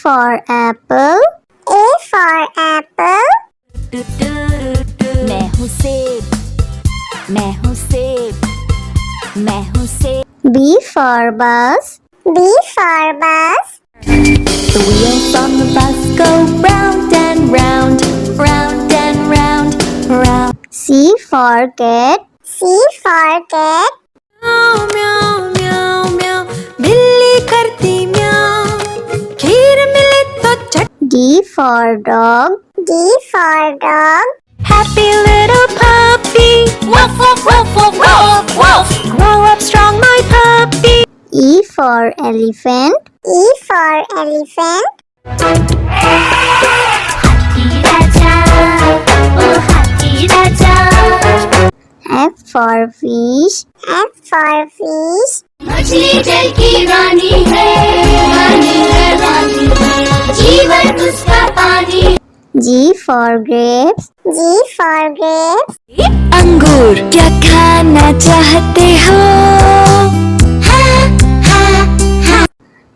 for apple. A for apple. मैं हूँ सेब, मैं हूँ सेब, मैं हूँ सेब। B for bus. B for bus. The wheels on the bus go round and round, round and round, round. C for cat. C for cat. म्याऊ म्याऊ म्याऊ म्याऊ, बिल्ली करती म्याऊ, खीर मिले तो चट। D for dog. D for dog. Happy little puppy, woof woof woof woof woof woof. Grow up strong, my puppy. E for elephant. E for elephant. हाथी राजा, ओ हाथी राजा। F for fish. F for fish. मछली जल की रानी है, रानी है, रानी है, जीवन उसका पानी। G for grapes. G for grapes. अंगूर क्या खाना चाहते हो?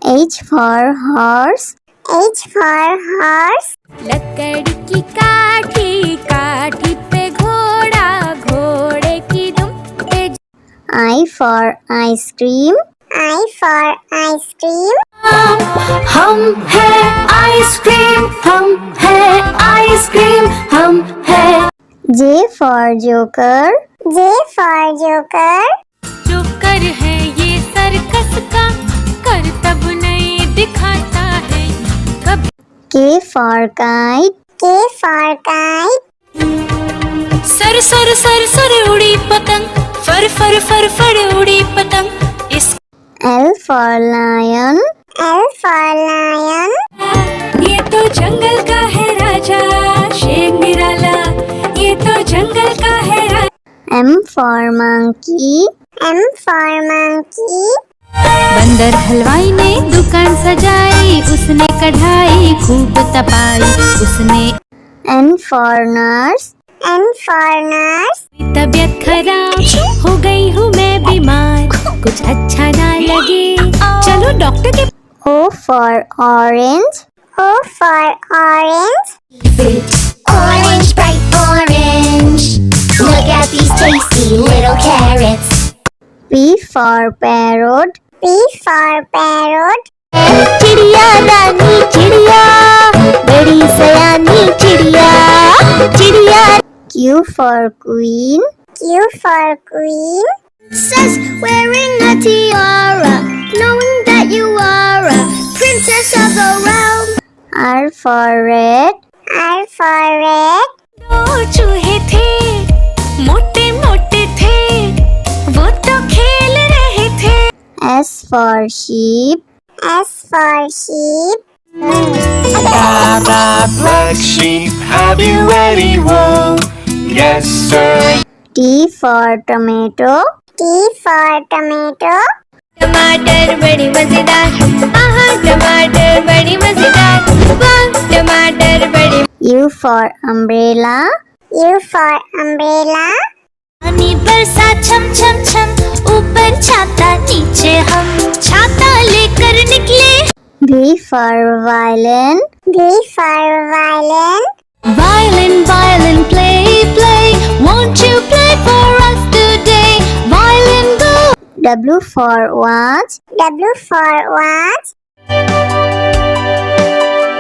H for horse. H for horse. लकड़ी की काठी, काठी पे घोड़ा, घोड़े की दुम पे। I for ice cream. I for ice cream. हम है आइसक्रीम, हम है आइसक्रीम, हम है। J for joker. J for joker. Joker है ये सर्कस का, करतब नहीं दिखाता है कब। K for kite. K for kite. Sir sir sir sir उड़ी पतंग, फर फर फर फर उड़ी पतंग। इस L for lion. L for lion. ये तो जंगल का है राजा, शेर निराला, ये तो जंगल का है राजा। M for monkey. M for monkey. बंदर हलवाई ने दुकान सजाई, उसने कढ़ाई खूब तपाई, उसने। N for nurse. N for nurse. तबीयत खराब हो गई हूँ मैं बीमार, कुछ अच्छा ना लगे, चलो डॉक्टर के। O for orange. O for orange. Orange, bright orange. Look at these tasty little carrots. P for parrot. P for parrot. चिड़िया रानी चिड़िया, बड़ी सयानी चिड़िया, चिड़िया। Q for queen. Q for queen. Princess wearing a tiara, knowing that you are a princess of the realm. R for red. R for red. दो चूहे थे, मोटे मोटे थे, वो तो खेल रहे थे। S for sheep. S for sheep. Baba, black sheep, have you any wool? Yes, sir. T for tomato. T for tomato. टमाटर बड़ी मजेदार, आहा टमाटर बड़ी मजेदार, वाह टमाटर बड़ी। U for umbrella. U for umbrella. पानी बरसा छम छम छम, ऊपर छाता नीचे हम, छाता लेकर निकले। V for violin. V for violin. Violin, violin, play, play, won't you play for us today? Violin, go. W for watch. W for watch.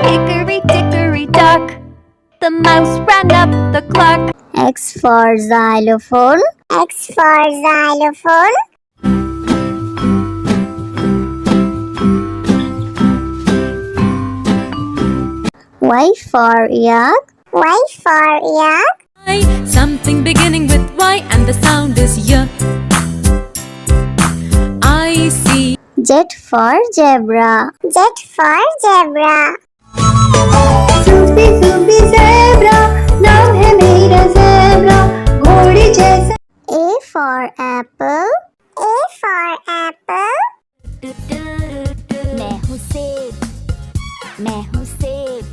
Hickory dickory dock, the mouse ran up the clock. X for xylophone. X for xylophone. Y for yak. Y for yak. Something beginning with Y and the sound is Y. I see. Z for zebra. Z for zebra. Sufi Sufi zebra, नाम है मेरा zebra, घोड़े जैसा। A for apple. A for apple. मैं हूँ सेब, मैं हूँ सेब,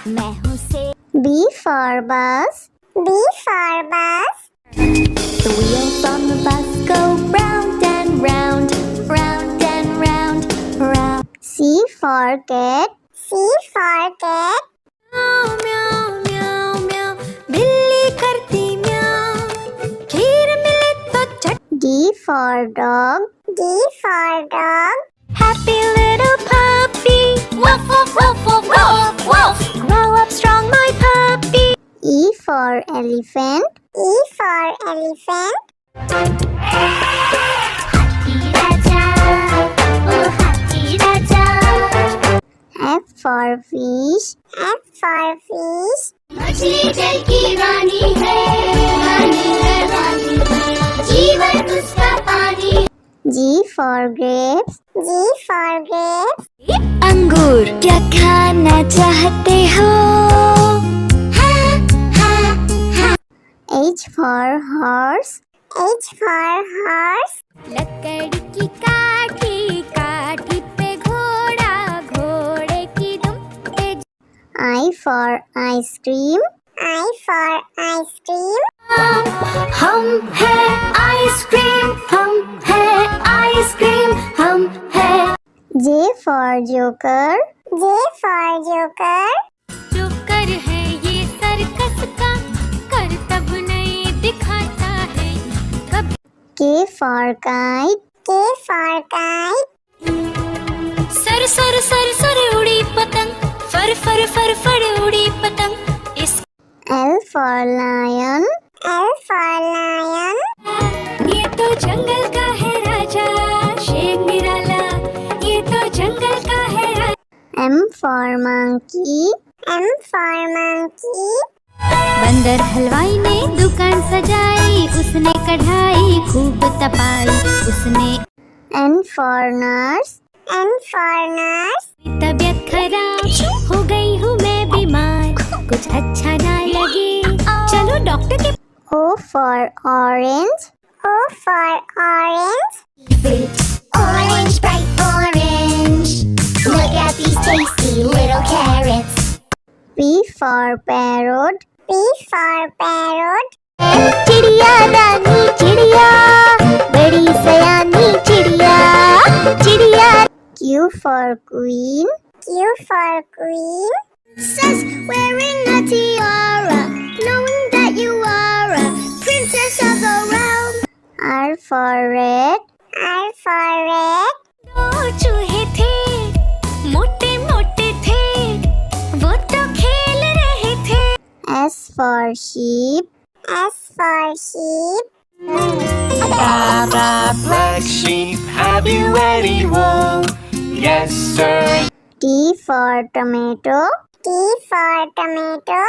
मैं हूँ सेब। B for bus. B for bus. The wheels on the bus go round and round, round and round, round. C for cat. C for cat. म्याऊ म्याऊ म्याऊ म्याऊ बिल्ली करती म्याऊ खीर मिले तो चट D for dog. D for dog. Happy little puppy woof woof woof woof woof woof grow up strong my puppy E for elephant. E for elephant. हाथी राजा ओ हाथी राजा F for fish. F for fish. मछली जल की रानी है रानी जीवन उसका पानी G for grapes. G for grapes. अंगूर क्या खाना चाहते हो H for horse. H for horse. लकड़ी की काठी काठी पे घोड़ा घोड़े की दुम पे I for ice cream. I for ice cream. हम है आइसक्रीम हम है आइसक्रीम हम है J for joker. J for joker. Joker है ये सर्कस का करतब नहीं दिखाता है कभी K for kite. K for kite. Sir sir sir sir उड़ी पतंग फर फर फर फर उड़ी पतंग इस L for lion. L for lion. ये तो जंगल का है राजा शेर निराला ये तो जंगल का है राजा M for monkey. M for monkey. बंदर हलवाई ने दुकान सजाई उसने कढ़ाई खूब तपाई उसने N for nurse. N for nurse. तबीयत खराब हो गई हूँ मैं बीमार कुछ अच्छा ना लगे चलो डॉक्टर के O for orange. O for orange. Orange, bright orange. Look at these tasty little carrots. P for parrot. P for parrot. चिड़िया रानी चिड़िया बड़ी सयानी चिड़िया चिड़िया Q for queen. Q for queen. Princess wearing a tiara, knowing that you are a princess of the realm. R for rat. R for rat. दो चूहे थे मोटे मोटे थे वो तो खेल रहे थे S for sheep. S for sheep. Black sheep, have you any wool? Yes, sir. T for tomato. T for tomato.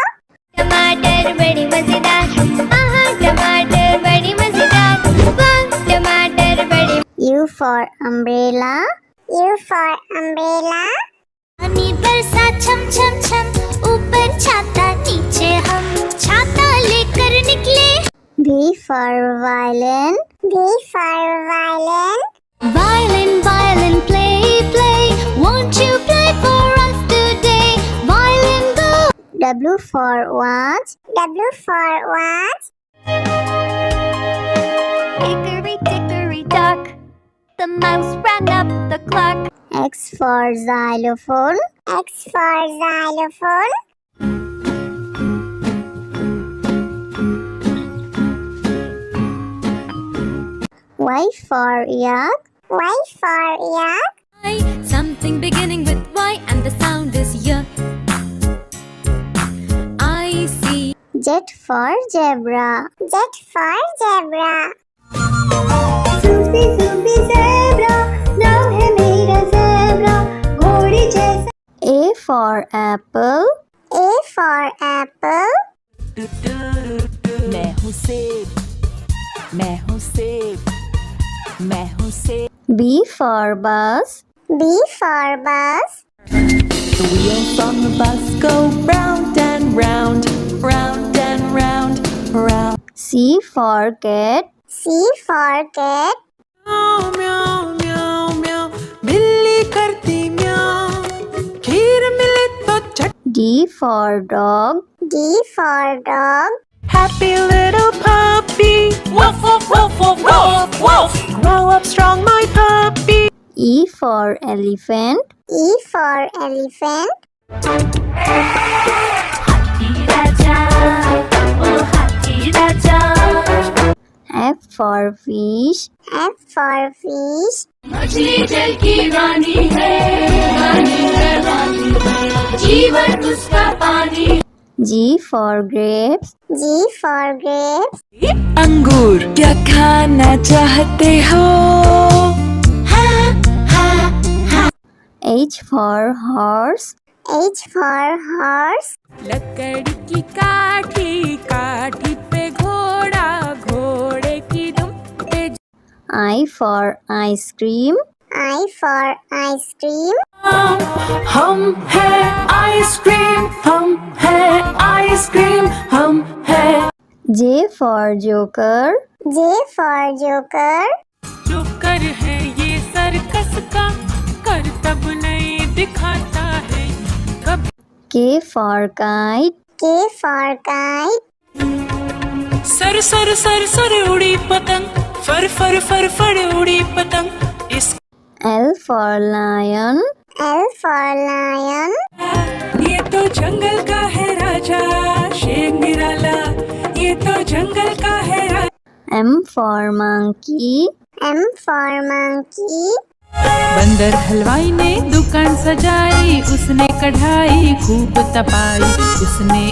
टमाटर बड़ी मजेदार टमाटर बड़ी मजेदार वाह टमाटर बड़ी U for umbrella. U for umbrella. पानी बरसा छम छम छम ऊपर छाता नीचे हम छाता लेकर निकले V for violin. V for violin. Violin violin play play won't you play for us today violin go W for watch. W for watch. Hickory dickory dock, the mouse ran up the clock. X for xylophone. X for xylophone. Y for yak. Y for yak. something beginning with Y and the sound is Y I see Z for zebra. Z for zebra. Sufi Sufi zebra नाम है मेरा zebra घोड़े जैसा A for apple. A for apple. मैं हूँ सेब मैं हूँ सेब मैं हूँ सेब B for bus. B for bus. The wheels on the bus go round and round round and round round C for cat. C for cat. म्याऊ म्याऊ म्याऊ म्याऊ बिल्ली करती म्याऊ खीर मिले तो चट D for dog. D for dog. Happy little puppy woof woof woof woof woof woof grow up strong my puppy E for elephant. E for elephant. हाथी राजा ओ हाथी राजा F for fish. F for fish. मछली जल की रानी है रानी है रानी है जीवन उसका पानी G for grapes. G for grapes. अंगूर क्या खाना चाहते हो? H for horse. H for horse. लकड़ी की काठी काठी पे घोड़ा घोड़े की दुम पे I for ice cream. I for ice cream. हम है आइसक्रीम हम है आइसक्रीम हम है J for joker. J for joker. जो कर है ये सर्कस का करतब नहीं दिखाता है कब K for kite. K for kite. Sir sir sir sir उड़ी पतंग फर फर फर फर उड़ी पतंग इस L for lion. L for lion. ये तो जंगल का है राजा शेर निराला ये तो जंगल का है राजा M for monkey. M for monkey. बंदर हलवाई ने दुकान सजाई उसने कढ़ाई खूब तपाई उसने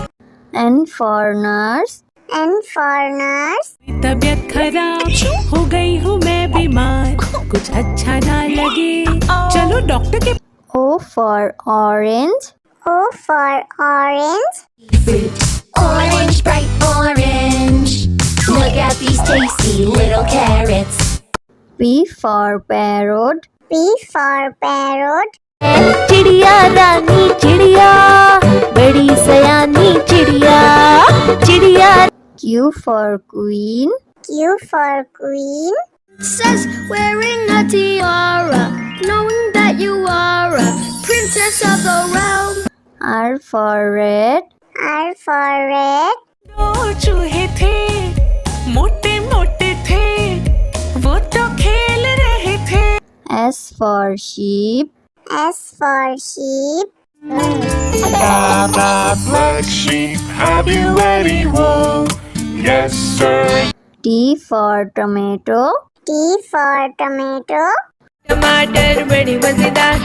N for nurse. N for nurse. तबीयत खराब हो गई हूँ मैं बीमार कुछ अच्छा ना लगे चलो डॉक्टर के O for orange. O for orange. Orange, bright orange. Look at these tasty little carrots. P for parrot. P for parrot. चिड़िया रानी चिड़िया बड़ी सयानी चिड़िया चिड़िया Q for queen. Q for queen. Princess wearing a tiara, knowing that you are a princess of the realm. R for red. R for red. दो चूहे थे मोटे मोटे थे वो तो खेल रहे थे S for sheep. S for sheep. Baa baa black sheep, have you any wool? Yes, sir. T for tomato. T for tomato. टमाटर बड़ी मजेदार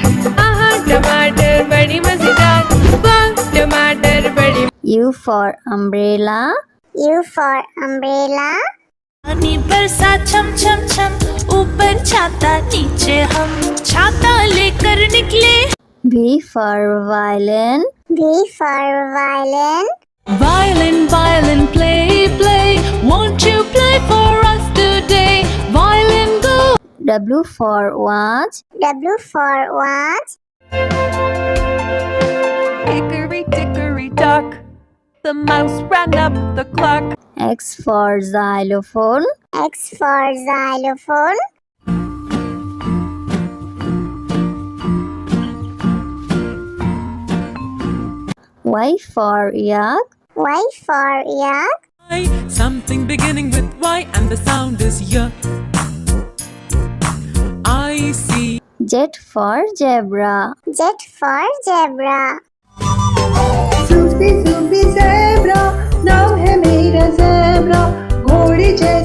आहा टमाटर बड़ी मजेदार वाह टमाटर बड़ी U for umbrella. U for umbrella. पानी बरसा छम छम छम ऊपर छाता नीचे हम छाता लेकर निकले V for violin. V for violin. Violin, violin, play, play. Won't you play for us today? Violin, go. W for watch. W for watch. Hickory dickory dock, the mouse ran up the clock. X for xylophone. X for xylophone. Y for yak. Y for yak. Something beginning with Y and the sound is Y. I see. Z for zebra. Z for zebra. Sufi Sufi zebra नाम है मेरा zebra घोड़ी जैसा